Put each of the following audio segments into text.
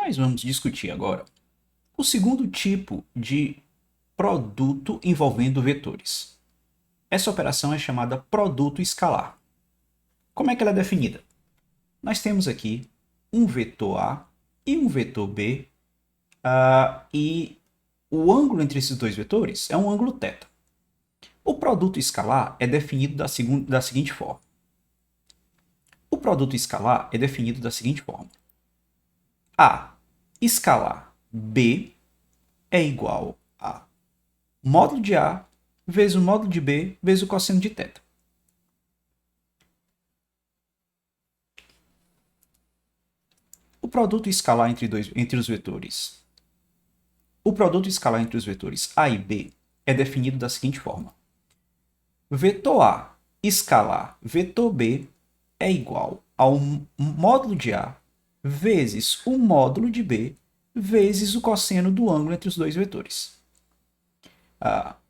Nós vamos discutir agora o segundo tipo de produto envolvendo vetores. Essa operação é chamada produto escalar. Como é que ela é definida? Nós temos aqui um vetor A e um vetor B, e o ângulo entre esses dois vetores é um ângulo θ. O produto escalar é definido da seguinte forma. O produto escalar é definido da seguinte forma. A escalar B é igual a módulo de A vezes o módulo de B vezes o cosseno de θ. O produto escalar entre os vetores. O produto escalar entre os vetores A e B é definido da seguinte forma. Vetor A escalar vetor B é igual ao módulo de A vezes o módulo de B vezes o cosseno do ângulo entre os dois vetores.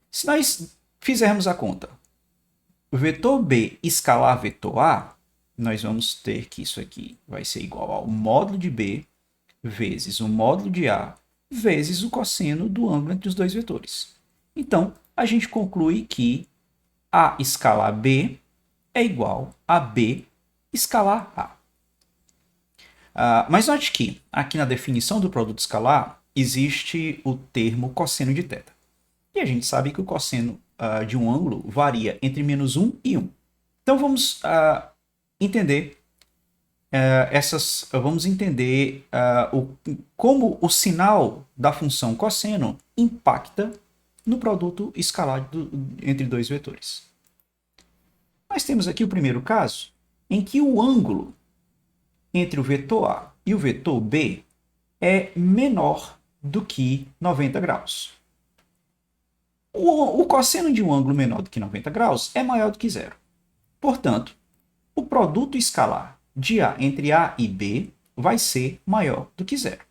Se nós fizermos a conta, vetor B escalar vetor A, nós vamos ter que isso aqui vai ser igual ao módulo de B vezes o módulo de A vezes o cosseno do ângulo entre os dois vetores. Então, a gente conclui que A escalar B é igual a B escalar A. Mas note que, aqui na definição do produto escalar, existe o termo cosseno de θ. E a gente sabe que o cosseno de um ângulo varia entre -1 e 1. Então vamos entender como o sinal da função cosseno impacta no produto escalar entre dois vetores. Nós temos aqui o primeiro caso, em que o ângulo entre o vetor A e o vetor B é menor do que 90 graus. O cosseno de um ângulo menor do que 90 graus é maior do que zero. Portanto, o produto escalar entre A e B vai ser maior do que zero.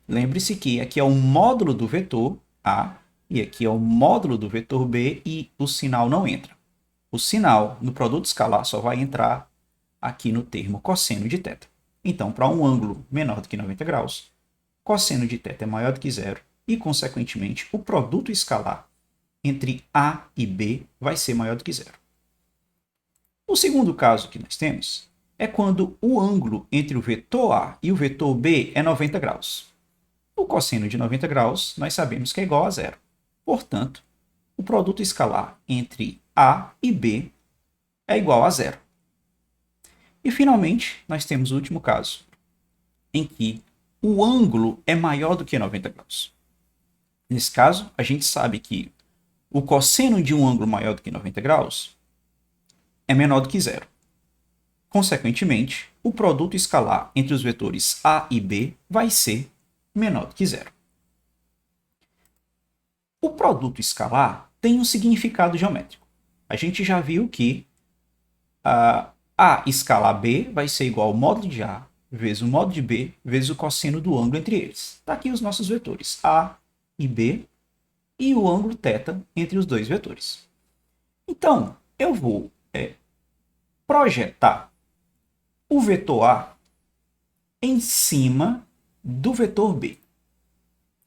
Lembre-se que aqui é o módulo do vetor A e aqui é o módulo do vetor B e o sinal não entra. O sinal no produto escalar só vai entrar aqui no termo cosseno de θ. Então, para um ângulo menor do que 90 graus, cosseno de θ é maior do que zero e, consequentemente, o produto escalar entre A e B vai ser maior do que zero. O segundo caso que nós temos é quando o ângulo entre o vetor A e o vetor B é 90 graus. O cosseno de 90 graus nós sabemos que é igual a zero. Portanto, o produto escalar entre A e B é igual a zero. E, finalmente, nós temos o último caso, em que o ângulo é maior do que 90 graus. Nesse caso, a gente sabe que o cosseno de um ângulo maior do que 90 graus é menor do que zero. Consequentemente, o produto escalar entre os vetores A e B vai ser menor do que zero. O produto escalar tem um significado geométrico. A gente já viu que A escalar B vai ser igual ao módulo de A vezes o módulo de B vezes o cosseno do ângulo entre eles. Está aqui os nossos vetores A e B e o ângulo θ entre os dois vetores. Então, eu vou projetar o vetor A em cima do vetor B.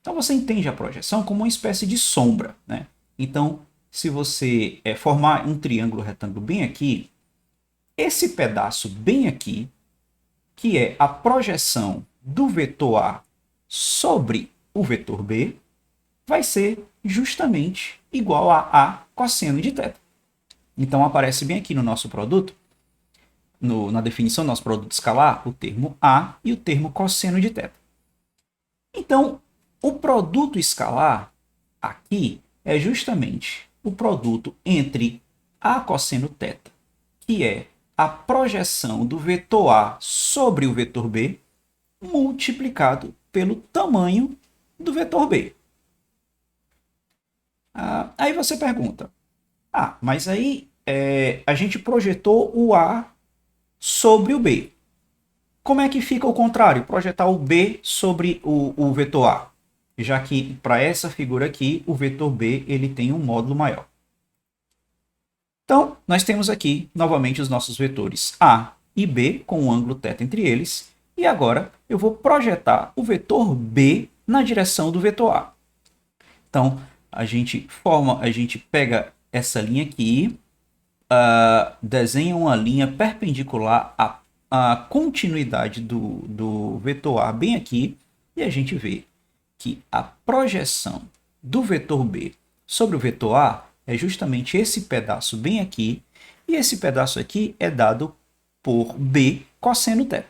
Então você entende a projeção como uma espécie de sombra, né? Então, se você formar um triângulo retângulo bem aqui, esse pedaço bem aqui, que é a projeção do vetor A sobre o vetor B, vai ser justamente igual a A cosseno de θ. Então aparece bem aqui no nosso produto, na definição do nosso produto escalar, o termo A e o termo cosseno de θ. Então, o produto escalar aqui é justamente o produto entre A cosseno θ, que é a projeção do vetor A sobre o vetor B, multiplicado pelo tamanho do vetor B. Aí você pergunta, mas aí a gente projetou o A sobre o B. Como é que fica o contrário? Projetar o B sobre o vetor A. Já que para essa figura aqui, o vetor B ele tem um módulo maior. Então, nós temos aqui novamente os nossos vetores A e B com um ângulo θ entre eles. E agora eu vou projetar o vetor B na direção do vetor A. Então, a gente pega essa linha aqui, desenha uma linha perpendicular à continuidade do vetor A bem aqui, e a gente vê que a projeção do vetor B sobre o vetor A é justamente esse pedaço bem aqui, e esse pedaço aqui é dado por B cosseno θ.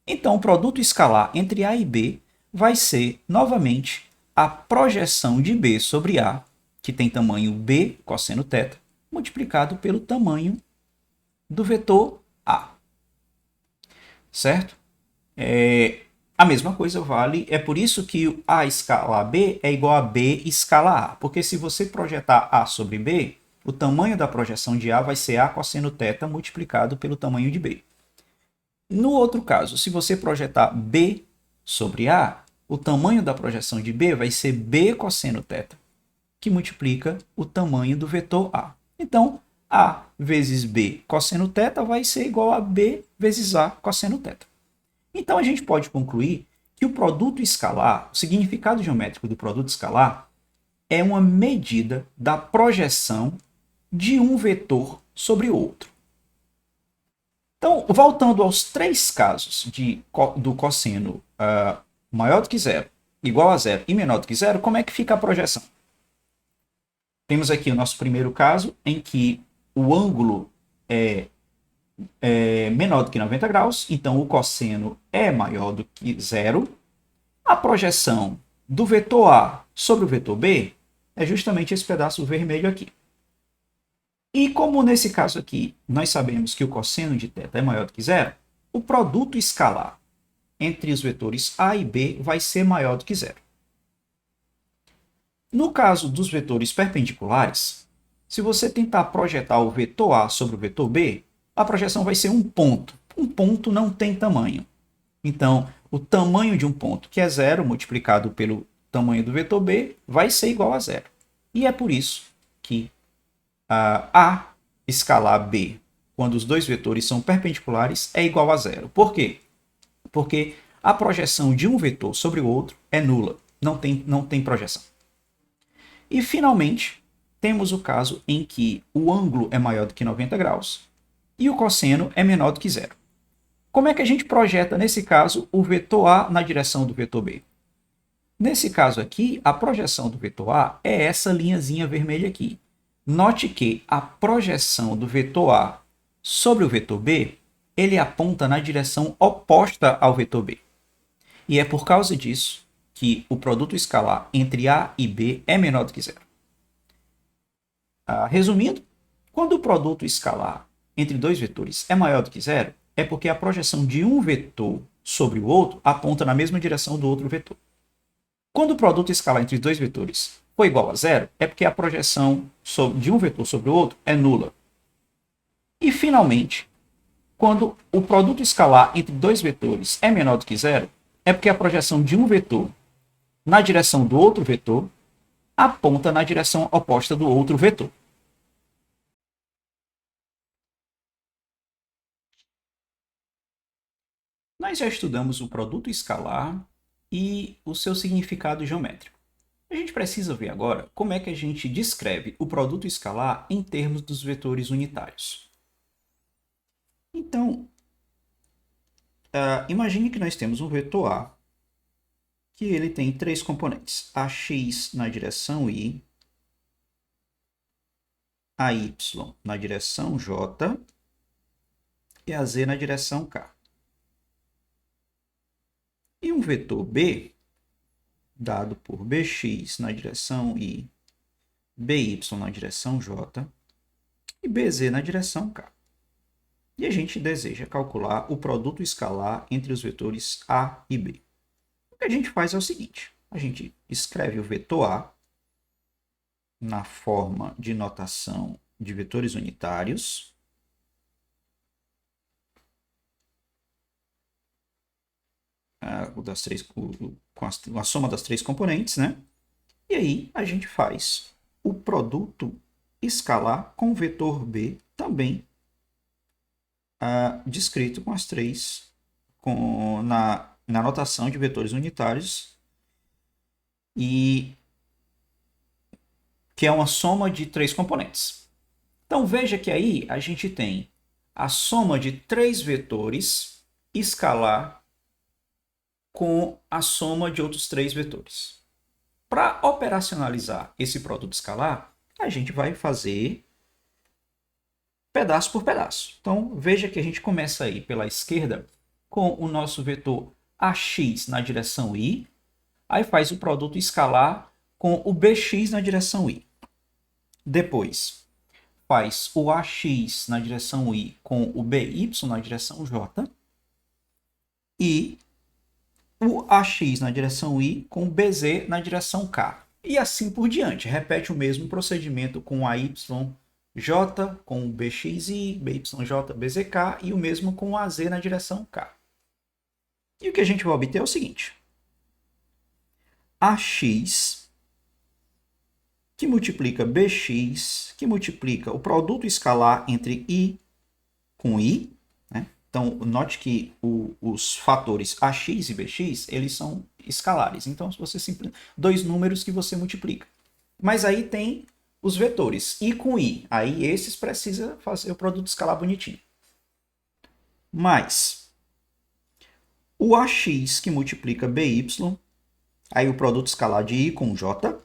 Então, o produto escalar entre A e B vai ser, novamente, a projeção de B sobre A, que tem tamanho B cosseno θ, multiplicado pelo tamanho do vetor A. Certo? A mesma coisa vale, é por isso que A escalar B é igual a B escalar A, porque se você projetar A sobre B, o tamanho da projeção de A vai ser A cosseno θ multiplicado pelo tamanho de B. No outro caso, se você projetar B sobre A, o tamanho da projeção de B vai ser B cosseno θ, que multiplica o tamanho do vetor A. Então, A vezes B cosseno θ vai ser igual a B vezes A cosseno θ. Então, a gente pode concluir que o produto escalar, o significado geométrico do produto escalar, é uma medida da projeção de um vetor sobre outro. Então, voltando aos três casos do cosseno maior do que zero, igual a zero e menor do que zero, como é que fica a projeção? Temos aqui o nosso primeiro caso, em que o ângulo é menor do que 90 graus, então o cosseno é maior do que zero. A projeção do vetor A sobre o vetor B é justamente esse pedaço vermelho aqui. E como nesse caso aqui nós sabemos que o cosseno de θ é maior do que zero, o produto escalar entre os vetores A e B vai ser maior do que zero. No caso dos vetores perpendiculares, se você tentar projetar o vetor A sobre o vetor B, a projeção vai ser um ponto. Um ponto não tem tamanho. Então, o tamanho de um ponto, que é zero, multiplicado pelo tamanho do vetor B, vai ser igual a zero. E é por isso que A escalar B, quando os dois vetores são perpendiculares, é igual a zero. Por quê? Porque a projeção de um vetor sobre o outro é nula. Não tem projeção. E, finalmente, temos o caso em que o ângulo é maior do que 90 graus e o cosseno é menor do que zero. Como é que a gente projeta, nesse caso, o vetor A na direção do vetor B? Nesse caso aqui, a projeção do vetor A é essa linhazinha vermelha aqui. Note que a projeção do vetor A sobre o vetor B, ele aponta na direção oposta ao vetor B. E é por causa disso que o produto escalar entre A e B é menor do que zero. Resumindo, quando o produto escalar entre dois vetores é maior do que zero, é porque a projeção de um vetor sobre o outro aponta na mesma direção do outro vetor. Quando o produto escalar entre dois vetores for igual a zero, é porque a projeção de um vetor sobre o outro é nula. E, finalmente, quando o produto escalar entre dois vetores é menor do que zero, é porque a projeção de um vetor na direção do outro vetor aponta na direção oposta do outro vetor. Nós já estudamos o produto escalar e o seu significado geométrico. A gente precisa ver agora como é que a gente descreve o produto escalar em termos dos vetores unitários. Então, imagine que nós temos um vetor A, que ele tem três componentes: AX na direção Y, AY na direção J e AZ na direção K. E um vetor B, dado por BX na direção Y, BY na direção J e BZ na direção K. E a gente deseja calcular o produto escalar entre os vetores A e B. O que a gente faz é o seguinte: a gente escreve o vetor A na forma de notação de vetores unitários, com a soma das três componentes, né? E aí a gente faz o produto escalar com o vetor B também descrito com as três na notação de vetores unitários, e que é uma soma de três componentes. Então veja que aí a gente tem a soma de três vetores escalar com a soma de outros três vetores. Para operacionalizar esse produto escalar, a gente vai fazer pedaço por pedaço. Então veja que a gente começa aí pela esquerda com o nosso vetor AX na direção Y, aí faz o produto escalar com o BX na direção Y. Depois faz o AX na direção Y com o BY na direção J e o AX na direção Y com o BZ na direção K. E assim por diante. Repete o mesmo procedimento com o AYJ com o BXY, BYJ, BZK e o mesmo com o AZ na direção K. E o que a gente vai obter é o seguinte. AX que multiplica BX, que multiplica o produto escalar entre I com I, né? Então, note que os fatores AX e BX, eles são escalares. Então, se você dois números que você multiplica. Mas aí tem os vetores I com I. Aí esses precisa fazer o produto escalar bonitinho. Mais o AX que multiplica BY, aí o produto escalar de I com J,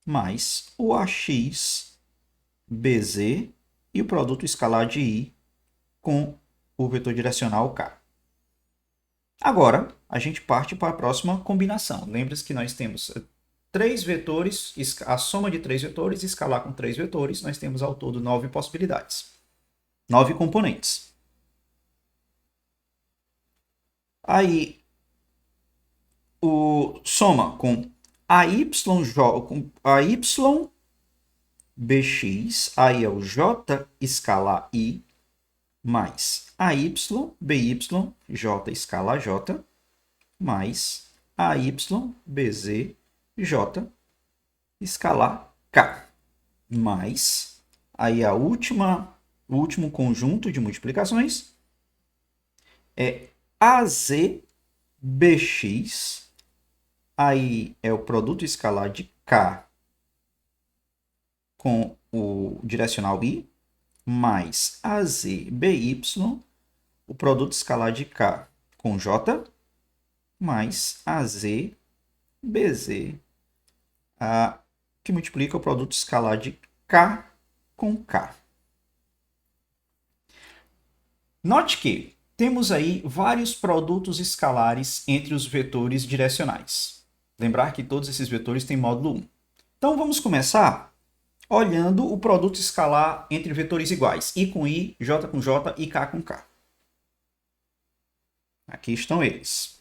mais o AX BZ e o produto escalar de I com o vetor direcional K. Agora, a gente parte para a próxima combinação. Lembre-se que nós temos três vetores, a soma de três vetores, escalar com três vetores, nós temos ao todo 9 possibilidades. 9 componentes. Aí, o soma com AY BX, aí é o J escalar I, mais AY, BY, J escala J, mais AY, BZ, J escalar K, mais aí o último conjunto de multiplicações é AZ, BX, aí é o produto escalar de K com o direcional I, mais AZ, BY, o produto escalar de K com J, mais AZ, BZ, que multiplica o produto escalar de K com K. Note que temos aí vários produtos escalares entre os vetores direcionais. Lembrar que todos esses vetores têm módulo 1. Então vamos começar olhando o produto escalar entre vetores iguais, I com I, J com J e K com K. Aqui estão eles.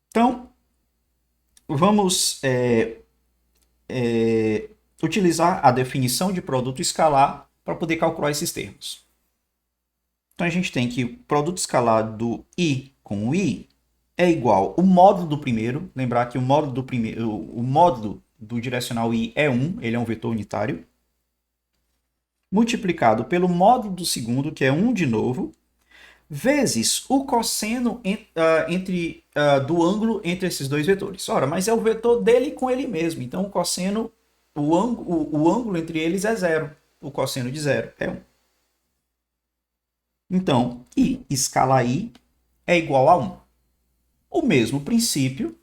Então, vamos utilizar a definição de produto escalar para poder calcular esses termos. Então, a gente tem que o produto escalar do I com o I é igual ao módulo do primeiro. Lembrar que o módulo do direcional I é 1, ele é um vetor unitário, multiplicado pelo módulo do segundo, que é 1 de novo, vezes o cosseno do ângulo entre esses dois vetores. Ora, mas é o vetor dele com ele mesmo, então o cosseno, o ângulo entre eles é 0, o cosseno de 0 é 1. Então, I escala I é igual a 1. O mesmo princípio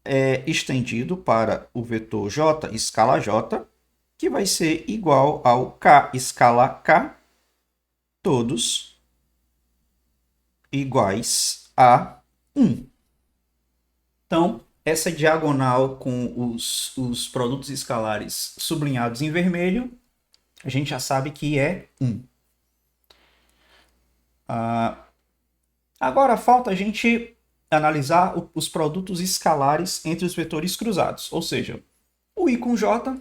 é estendido para o vetor J escala J, que vai ser igual ao K escala K, todos iguais a 1. Então, essa diagonal com os produtos escalares sublinhados em vermelho, a gente já sabe que é 1. Agora falta a gente analisar os produtos escalares entre os vetores cruzados, ou seja, o I com J,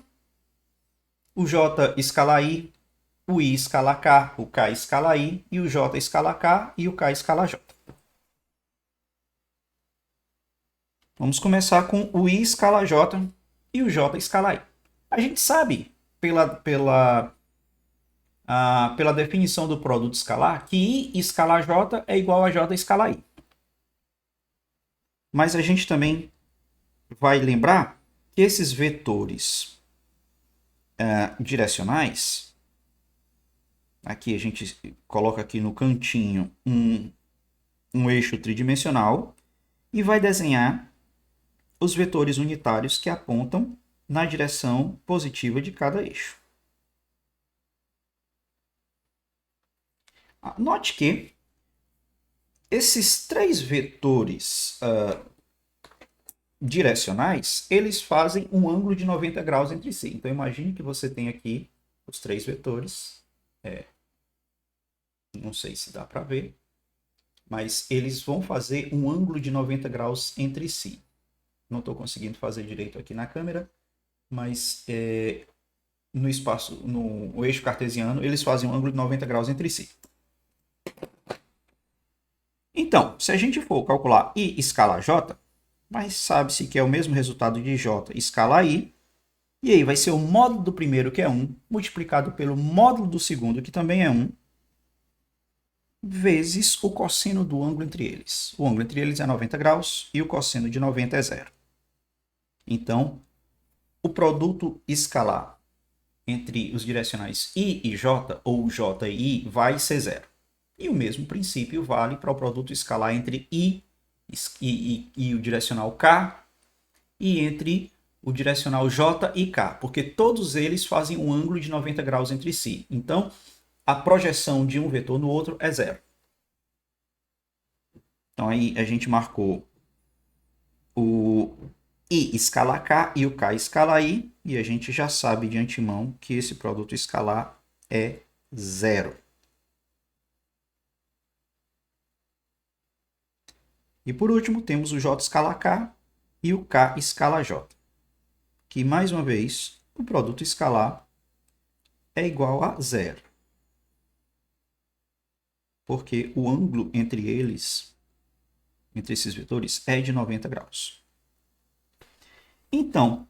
o J escala I, o I escala K, o K escala I, e o J escala K e o K escala J. Vamos começar com o I escala J e o J escala I. A gente sabe, pela pela definição do produto escalar, que I escalar J é igual a J escalar I. Mas a gente também vai lembrar que esses vetores direcionais, aqui a gente coloca aqui no cantinho um eixo tridimensional e vai desenhar os vetores unitários que apontam na direção positiva de cada eixo. Note que esses três vetores direcionais, eles fazem um ângulo de 90 graus entre si. Então, imagine que você tem aqui os três vetores. Não sei se dá para ver, mas eles vão fazer um ângulo de 90 graus entre si. Não estou conseguindo fazer direito aqui na câmera, mas no espaço, no eixo cartesiano, eles fazem um ângulo de 90 graus entre si. Então, se a gente for calcular I escala J, mas sabe-se que é o mesmo resultado de J escala I, e aí vai ser o módulo do primeiro, que é 1, multiplicado pelo módulo do segundo, que também é 1, vezes o cosseno do ângulo entre eles. O ângulo entre eles é 90 graus e o cosseno de 90 é zero. Então, o produto escalar entre os direcionais I e J, ou J e I, vai ser zero. E o mesmo princípio vale para o produto escalar entre I e o direcional K e entre o direcional J e K, porque todos eles fazem um ângulo de 90 graus entre si. Então, a projeção de um vetor no outro é zero. Então, aí a gente marcou o I escala K e o K escala I, e a gente já sabe de antemão que esse produto escalar é zero. E por último, temos o J escala K e o K escala J, que mais uma vez, o produto escalar é igual a zero, porque o ângulo entre eles, entre esses vetores, é de 90 graus. Então,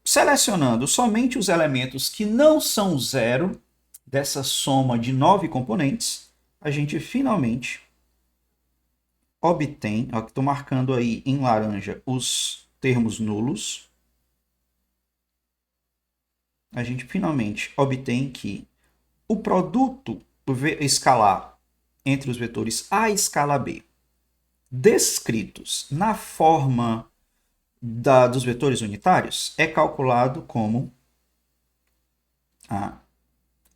selecionando somente os elementos que não são zero dessa soma de 9 componentes, a gente finalmente obtém, estou marcando aí em laranja os termos nulos, a gente finalmente obtém que o produto escalar entre os vetores A e escala B, descritos na forma dos vetores unitários, é calculado como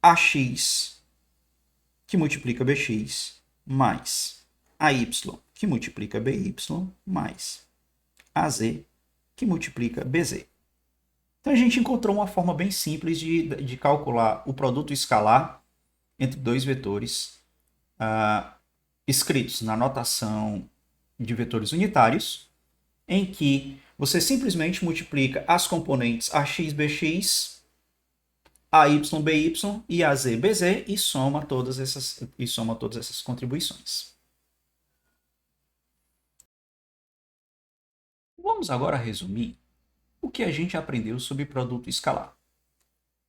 AX, que multiplica BX, mais AY, que multiplica BY, mais AZ, que multiplica BZ. Então a gente encontrou uma forma bem simples de calcular o produto escalar entre dois vetores escritos na notação de vetores unitários, em que você simplesmente multiplica as componentes AX, BX, AY, BY e AZ, BZ e soma todas essas contribuições. Vamos agora resumir o que a gente aprendeu sobre produto escalar.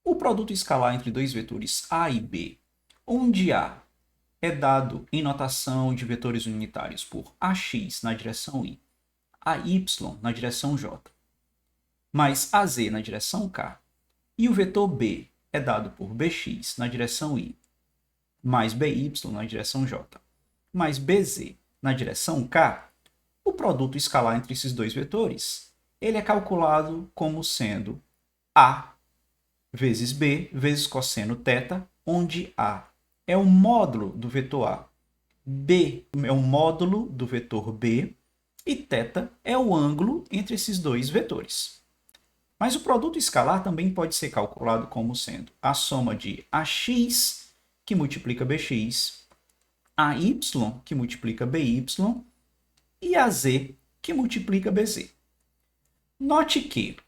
O produto escalar entre dois vetores A e B, onde A é dado em notação de vetores unitários por AX na direção I, AY na direção J, mais AZ na direção K, e o vetor B é dado por BX na direção I, mais BY na direção J, mais BZ na direção K, o produto escalar entre esses dois vetores, ele é calculado como sendo A vezes B vezes cosseno θ, onde A é o módulo do vetor A, B é o módulo do vetor B e θ é o ângulo entre esses dois vetores. Mas o produto escalar também pode ser calculado como sendo a soma de AX, que multiplica BX, AY, que multiplica BY, e AZ, que multiplica BZ. Note que,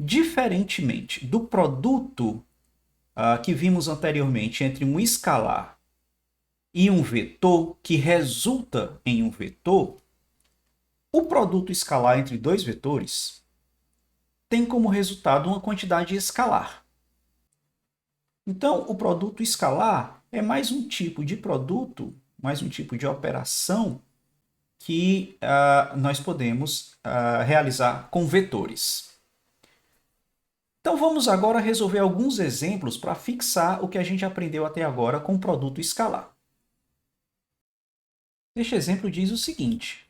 diferentemente do produto que vimos anteriormente entre um escalar e um vetor, que resulta em um vetor, o produto escalar entre dois vetores tem como resultado uma quantidade escalar. Então, o produto escalar é mais um tipo de produto, mais um tipo de operação que nós podemos realizar com vetores. Então vamos agora resolver alguns exemplos para fixar o que a gente aprendeu até agora com o produto escalar. Este exemplo diz o seguinte: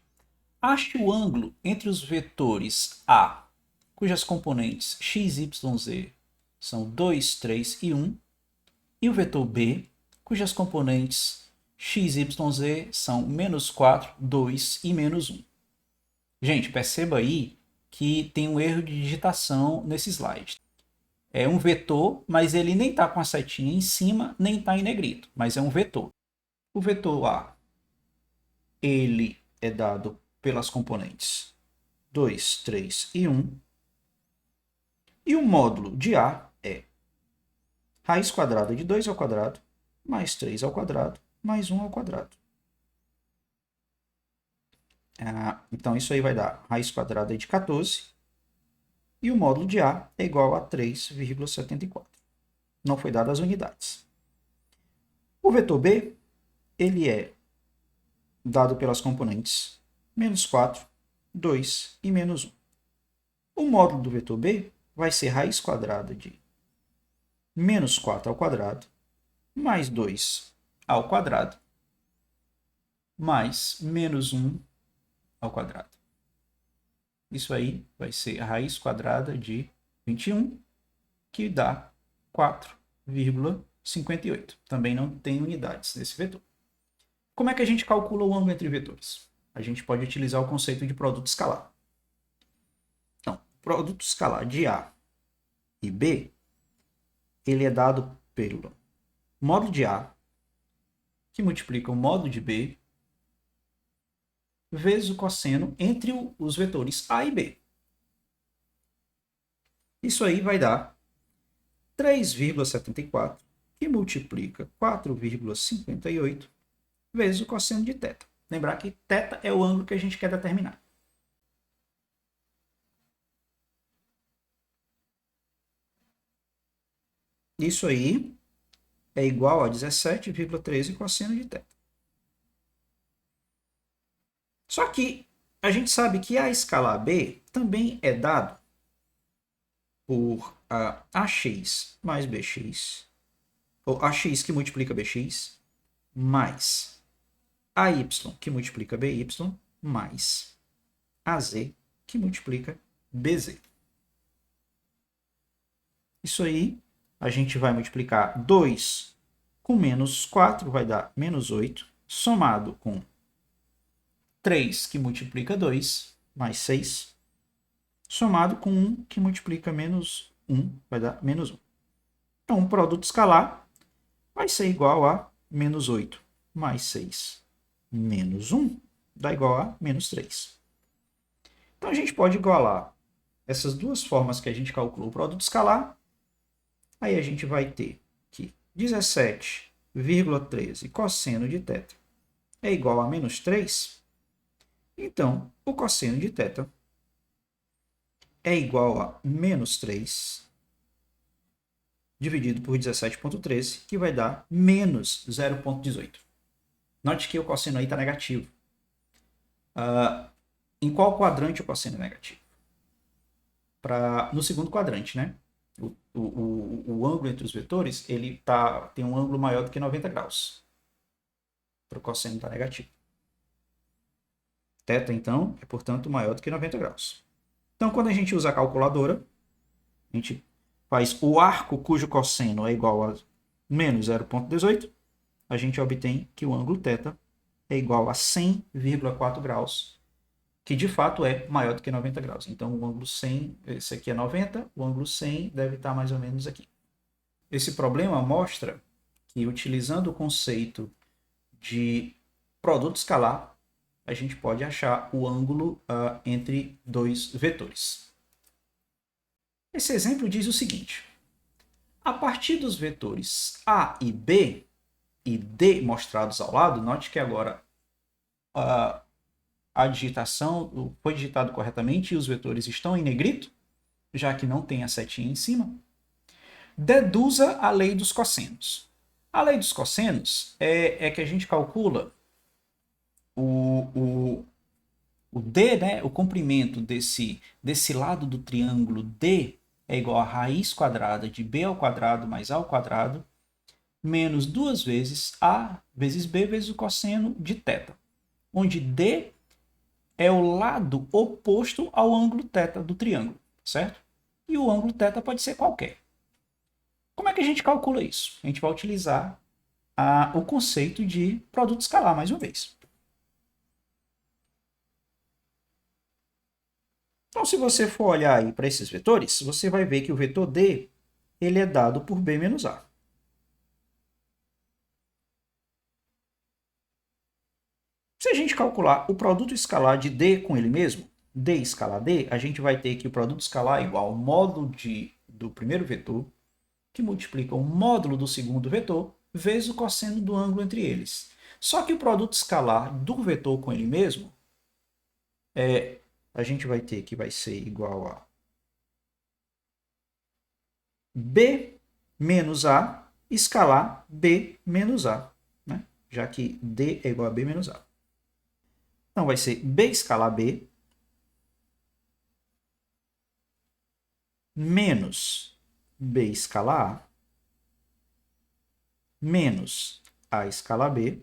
ache o ângulo entre os vetores A, cujas componentes x, y, z são 2, 3 e 1, e o vetor B, cujas componentes x, y, z são -4, 2 e -1. Gente, perceba aí que tem um erro de digitação nesse slide. É um vetor, mas ele nem está com a setinha em cima, nem está em negrito, mas é um vetor. O vetor A, ele é dado pelas componentes 2, 3 e 1. E o módulo de A é raiz quadrada de 2 ao quadrado, mais 3 ao quadrado, mais 1 ao quadrado. Então, isso aí vai dar raiz quadrada de 14. E o módulo de A é igual a 3,74. Não foi dado as unidades. O vetor B, ele é dado pelas componentes -4, 2 e -1. O módulo do vetor B vai ser raiz quadrada de -4 ao quadrado, mais 2 ao quadrado, mais -1 ao quadrado. Isso aí vai ser a raiz quadrada de 21, que dá 4,58. Também não tem unidades nesse vetor. Como é que a gente calcula o ângulo entre vetores? A gente pode utilizar o conceito de produto escalar. Então, o produto escalar de A e B, ele é dado pelo módulo de A, que multiplica o módulo de B, vezes o cosseno entre os vetores A e B. Isso aí vai dar 3,74, que multiplica 4,58 vezes o cosseno de θ. Lembrar que θ é o ângulo que a gente quer determinar. Isso aí é igual a 17,13 cosseno de θ. Só que a gente sabe que a escala B também é dado por AX mais BX, ou AX que multiplica BX, mais AY que multiplica BY, mais AZ que multiplica BZ. Isso aí, a gente vai multiplicar 2 com -4, vai dar -8, somado com 3 que multiplica 2, mais 6, somado com 1 que multiplica -1, vai dar -1. Então, o produto escalar vai ser igual a -8 mais 6 menos 1 dá igual a -3. Então, a gente pode igualar essas duas formas que a gente calculou o produto escalar. Aí a gente vai ter que 17,13 cosseno de θ é igual a -3. Então, o cosseno de θ é igual a -3 dividido por 17,13, que vai dar -0,18. Note que o cosseno aí está negativo. Em qual quadrante o cosseno é negativo? No segundo quadrante, né? O ângulo entre os vetores ele tem um ângulo maior do que 90 graus. Para o cosseno estar negativo. Θ, então, é, portanto, maior do que 90 graus. Então, quando a gente usa a calculadora, a gente faz o arco cujo cosseno é igual a -0,18, a gente obtém que o ângulo θ é igual a 100,4 graus, que de fato é maior do que 90 graus. Então, o ângulo 100, esse aqui é 90, o ângulo 100 deve estar mais ou menos aqui. Esse problema mostra que, utilizando o conceito de produto escalar, a gente pode achar o ângulo entre dois vetores. Esse exemplo diz o seguinte: a partir dos vetores A e B e D mostrados ao lado, note que agora a digitação foi digitado corretamente e os vetores estão em negrito, já que não tem a setinha em cima. Deduza a lei dos cossenos. A lei dos cossenos é que a gente calcula o, o D, né, o comprimento desse lado do triângulo D é igual a raiz quadrada de B ao quadrado mais A ao quadrado, menos duas vezes A vezes B vezes o cosseno de θ, onde D é o lado oposto ao ângulo θ do triângulo, certo? E o ângulo θ pode ser qualquer. Como é que a gente calcula isso? A gente vai utilizar o conceito de produto escalar, mais uma vez. Então, se você for olhar aí para esses vetores, você vai ver que o vetor D ele é dado por B menos A. Se a gente calcular o produto escalar de D com ele mesmo, D escalar D, a gente vai ter que o produto escalar é igual ao módulo do primeiro vetor, que multiplica o módulo do segundo vetor, vezes o cosseno do ângulo entre eles. Só que o produto escalar do vetor com ele mesmo, a gente vai ter que vai ser igual a B menos A escalar B menos A, né? Já que D é igual a B menos A. Então vai ser B escalar B menos B escalar A menos A escalar B.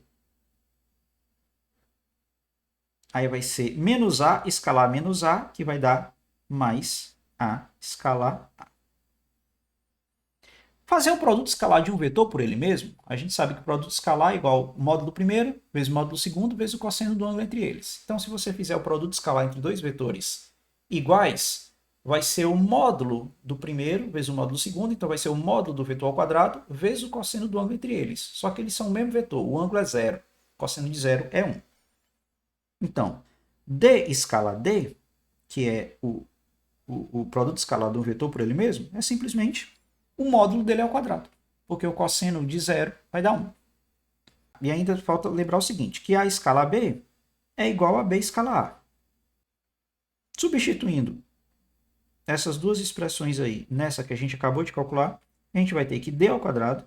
Aí vai ser menos A escalar menos A, que vai dar mais A escalar A. Fazer o produto escalar de um vetor por ele mesmo, a gente sabe que o produto escalar é igual ao módulo primeiro, vezes o módulo segundo, vezes o cosseno do ângulo entre eles. Então, se você fizer o produto escalar entre dois vetores iguais, vai ser o módulo do primeiro, vezes o módulo do segundo, então vai ser o módulo do vetor ao quadrado, vezes o cosseno do ângulo entre eles. Só que eles são o mesmo vetor, o ângulo é zero, o cosseno de zero é 1. Então, D escala D, que é o produto escalar de um vetor por ele mesmo, é simplesmente o módulo dele ao quadrado, porque o cosseno de zero vai dar 1. E ainda falta lembrar o seguinte, que A escala B é igual a B escala A. Substituindo essas duas expressões aí nessa que a gente acabou de calcular, a gente vai ter que D ao quadrado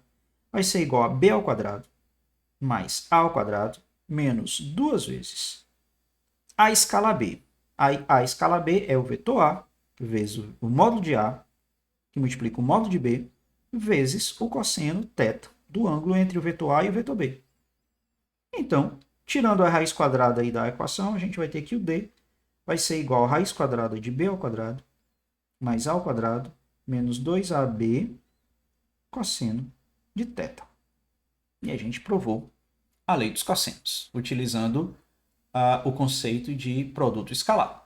vai ser igual a B ao quadrado mais A ao quadrado menos duas vezes A escala B. A escala B é o vetor A vezes o módulo de A, que multiplica o módulo de B, vezes o cosseno θ do ângulo entre o vetor A e o vetor B. Então, tirando a raiz quadrada aí da equação, a gente vai ter que o D vai ser igual a raiz quadrada de B ao quadrado mais A ao quadrado menos 2AB cosseno de θ. E a gente provou a lei dos cossenos, utilizando o conceito de produto escalar.